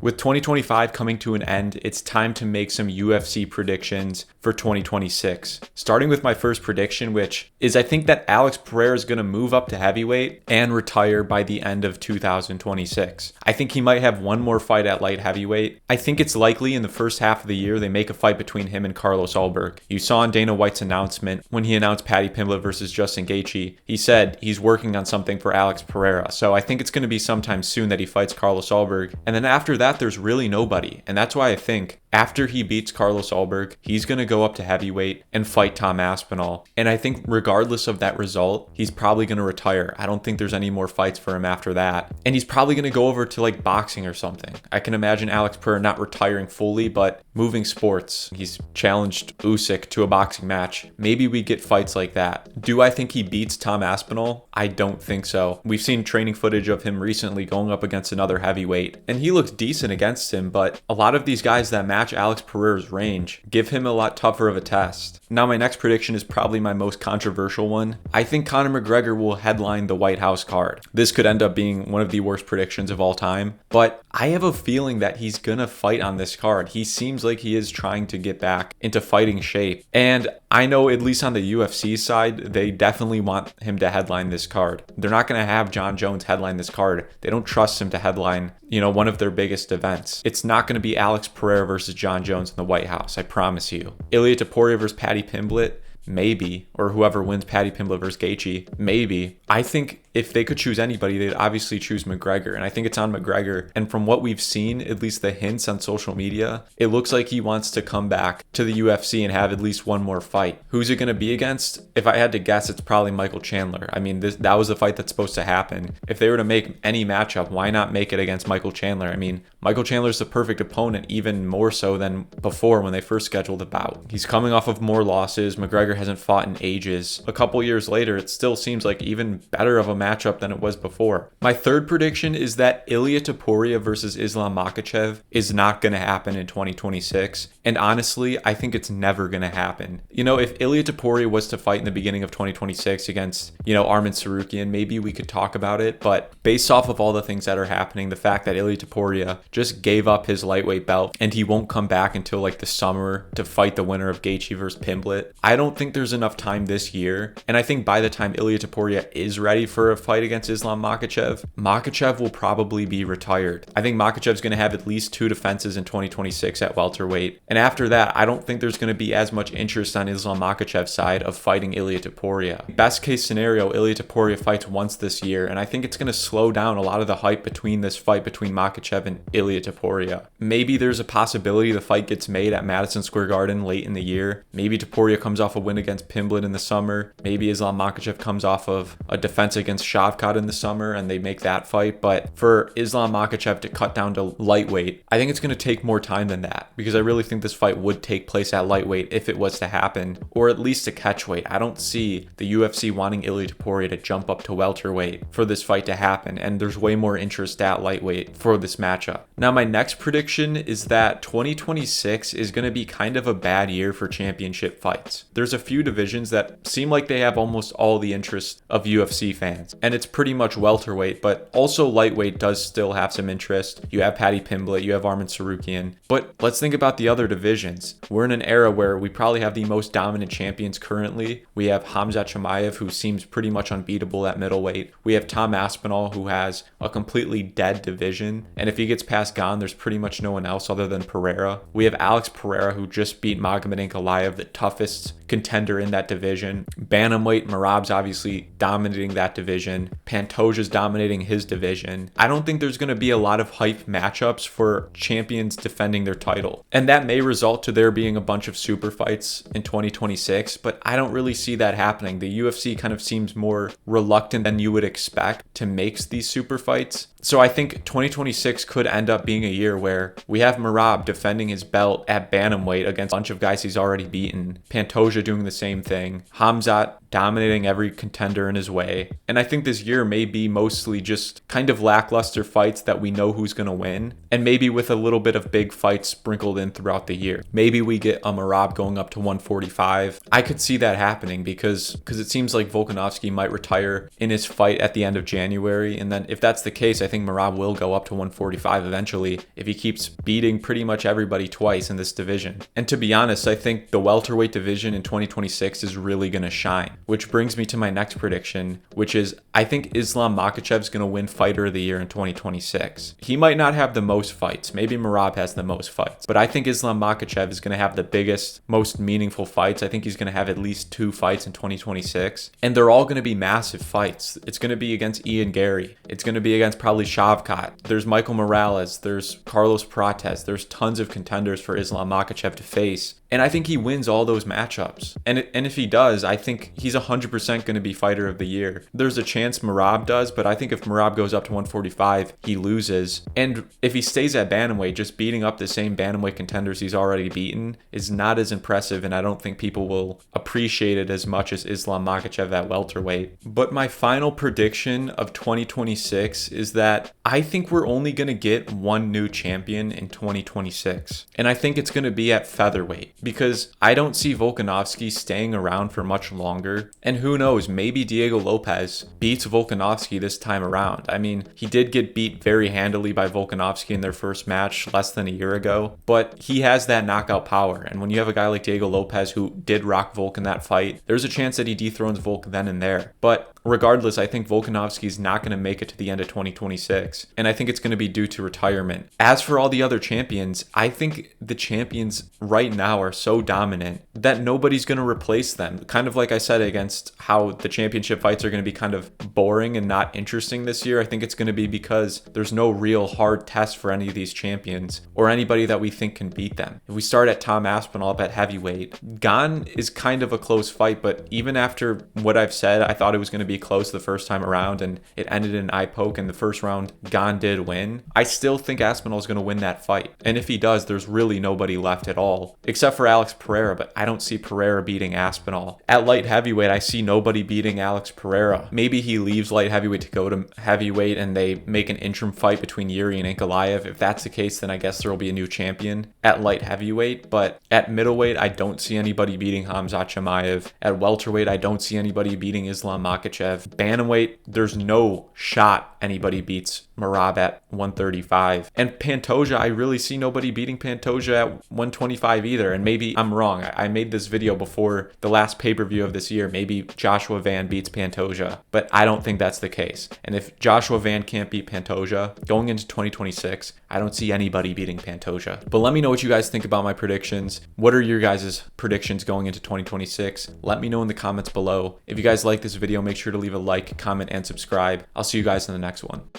With 2025 coming to an end, it's time to make some UFC predictions for 2026. Starting with my first prediction, which is I think that Alex Pereira is going to move up to heavyweight and retire by the end of 2026. I think he might have one more fight at light heavyweight. I think it's likely in the first half of the year they make a fight between him and Carlos Ulberg. You saw in Dana White's announcement when he announced Paddy Pimblett versus Justin Gaethje, he said he's working on something for Alex Pereira. So I think it's going to be sometime soon that he fights Carlos Ulberg. And then after that, there's really nobody. And that's why I think after he beats Carlos Ulberg, he's going to go up to heavyweight and fight Tom Aspinall. And I think regardless of that result, he's probably going to retire. I don't think there's any more fights for him after that. And he's probably going to go over to like boxing or something. I can imagine Alex Pereira not retiring fully, but moving sports. He's challenged Usyk to a boxing match. Maybe we get fights like that. Do I think he beats Tom Aspinall? I don't think so. We've seen training footage of him recently going up against another heavyweight, and he looks decent against him, but a lot of these guys that match Alex Pereira's range give him a lot tougher of a test. Now, my next prediction is probably my most controversial one. I think Conor McGregor will headline the White House card. This could end up being one of the worst predictions of all time, but I have a feeling that he's gonna fight on this card. He seems like he is trying to get back into fighting shape, and I know at least on the UFC side, they definitely want him to headline this card. They're not going to have John Jones headline this card. They don't trust him to headline, one of their biggest events. It's not going to be Alex Pereira versus John Jones in the White House, I promise you. Ilia Topuria versus Paddy Pimblett, maybe, or whoever wins Paddy Pimblett versus Gaethje, maybe. I think if they could choose anybody, they'd obviously choose McGregor, and I think it's on McGregor. And from what we've seen, at least the hints on social media, it looks like he wants to come back to the UFC and have at least one more fight. Who's it going to be against? If I had to guess, it's probably Michael Chandler. I mean, that was the fight that's supposed to happen. If they were to make any matchup, why not make it against Michael Chandler? I mean, Michael Chandler's the perfect opponent, even more so than before when they first scheduled the bout. He's coming off of more losses. McGregor hasn't fought in ages. A couple years later, it still seems like even better of a matchup than it was before. My third prediction is that Ilia Topuria versus Islam Makhachev is not going to happen in 2026. And honestly, I think it's never going to happen. If Ilia Topuria was to fight in the beginning of 2026 against, Arman Tsarukyan, maybe we could talk about it. But based off of all the things that are happening, the fact that Ilia Topuria just gave up his lightweight belt and he won't come back until like the summer to fight the winner of Gaethje versus Pimblett, I don't think there's enough time this year. And I think by the time Ilia Topuria is ready for a fight against Islam Makhachev will probably be retired. I think Makhachev's going to have at least 2 defenses in 2026 at welterweight. And after that, I don't think there's going to be as much interest on Islam Makhachev's side of fighting Ilia Topuria. Best case scenario, Ilia Topuria fights once this year, and I think it's going to slow down a lot of the hype between this fight between Makhachev and Ilia Topuria. Maybe there's a possibility the fight gets made at Madison Square Garden late in the year. Maybe Topuria comes off a win against Pimblett in the summer. Maybe Islam Makhachev comes off of a defense against Shavkat in the summer and they make that fight. But for Islam Makhachev to cut down to lightweight, I think it's going to take more time than that, because I really think this fight would take place at lightweight if it was to happen, or at least a catchweight. I don't see the UFC wanting Ilia Topuria to jump up to welterweight for this fight to happen, and there's way more interest at lightweight for this matchup. Now, my next prediction is that 2026 is going to be kind of a bad year for championship fights. There's a few divisions that seem like they have almost all the interest of UFC fans, and it's pretty much welterweight, but also lightweight does still have some interest. You have Paddy Pimblett, you have Arman Tsarukyan, but let's think about the other divisions. We're in an era where we probably have the most dominant champions currently. We have Khamzat Chimaev, who seems pretty much unbeatable at middleweight. We have Tom Aspinall, who has a completely dead division, and if he gets past Gane, there's pretty much no one else other than Pereira. We have Alex Pereira, who just beat Magomed Ankalaev, the toughest contender in that division. Bantamweight, Merab's obviously dominating that division. Pantoja's dominating his division. I don't think there's going to be a lot of hype matchups for champions defending their title, and that may result to there being a bunch of super fights in 2026, but I don't really see that happening. The UFC kind of seems more reluctant than you would expect to make these super fights. So I think 2026 could end up being a year where we have Merab defending his belt at bantamweight against a bunch of guys he's already beaten. Pantoja doing the same thing. Khamzat dominating every contender in his way. And I think this year may be mostly just kind of lackluster fights that we know who's going to win, and maybe with a little bit of big fights sprinkled in throughout the year. Maybe we get a Merab going up to 145. I could see that happening because it seems like Volkanovski might retire in his fight at the end of January. And then if that's the case, I think Merab will go up to 145 eventually if he keeps beating pretty much everybody twice in this division. And to be honest, I think the welterweight division in 2026 is really going to shine, which brings me to my next prediction, which is I think Islam Makhachev is going to win Fighter of the Year in 2026. He might not have the most fights. Maybe Merab has the most fights, but I think Islam Makhachev is going to have the biggest, most meaningful fights. I think he's going to have at least 2 fights in 2026, and they're all going to be massive fights. It's going to be against Ian Gary. It's going to be against probably Shavkat. There's Michael Morales. There's Carlos Prates. There's tons of contenders for Islam Makhachev to face. And I think he wins all those matchups. And if he does, I think he's 100% going to be Fighter of the Year. There's a chance Merab does, but I think if Merab goes up to 145, he loses. And if he stays at bantamweight, just beating up the same bantamweight contenders he's already beaten is not as impressive, and I don't think people will appreciate it as much as Islam Makhachev at welterweight. But my final prediction of 2026 is that I think we're only going to get one new champion in 2026. And I think it's going to be at featherweight, because I don't see Volkanovski staying around for much longer. And who knows, maybe Diego Lopez beats Volkanovski this time around. I mean, he did get beat very handily by Volkanovski in their first match less than a year ago, but he has that knockout power. And when you have a guy like Diego Lopez who did rock Volk in that fight, there's a chance that he dethrones Volk then and there. But regardless, I think Volkanovski is not going to make it to the end of 2026, and I think it's going to be due to retirement. As for all the other champions, I think the champions right now are so dominant that nobody's going to replace them. Kind of like I said against how the championship fights are going to be kind of boring and not interesting this year, I think it's going to be because there's no real hard test for any of these champions or anybody that we think can beat them. If we start at Tom Aspinall up at heavyweight, Gane is kind of a close fight, but even after what I've said, I thought it was going to be close the first time around and it ended in eye poke in the first round. Gane did win. I still think Aspinall is going to win that fight, and if he does, there's really nobody left at all except for Alex Pereira, but I don't see Pereira beating Aspinall. At light heavyweight, I see nobody beating Alex Pereira. Maybe he leaves light heavyweight to go to heavyweight and they make an interim fight between Yuri and Ankalaev. If that's the case, then I guess there will be a new champion at light heavyweight. But at middleweight, I don't see anybody beating Khamzat Chimaev. At welterweight, I don't see anybody beating Islam Makhachev. Bantamweight, there's no shot anybody beats Merab at 135. And Pantoja, I really see nobody beating Pantoja at 125 either. And maybe I'm wrong. I made this video before the last pay-per-view of this year. Maybe Joshua Van beats Pantoja, but I don't think that's the case. And if Joshua Van can't beat Pantoja going into 2026, I don't see anybody beating Pantoja. But let me know what you guys think about my predictions. What are your guys' predictions going into 2026? Let me know in the comments below. If you guys like this video, make sure to leave a like, comment, and subscribe. I'll see you guys in the next one.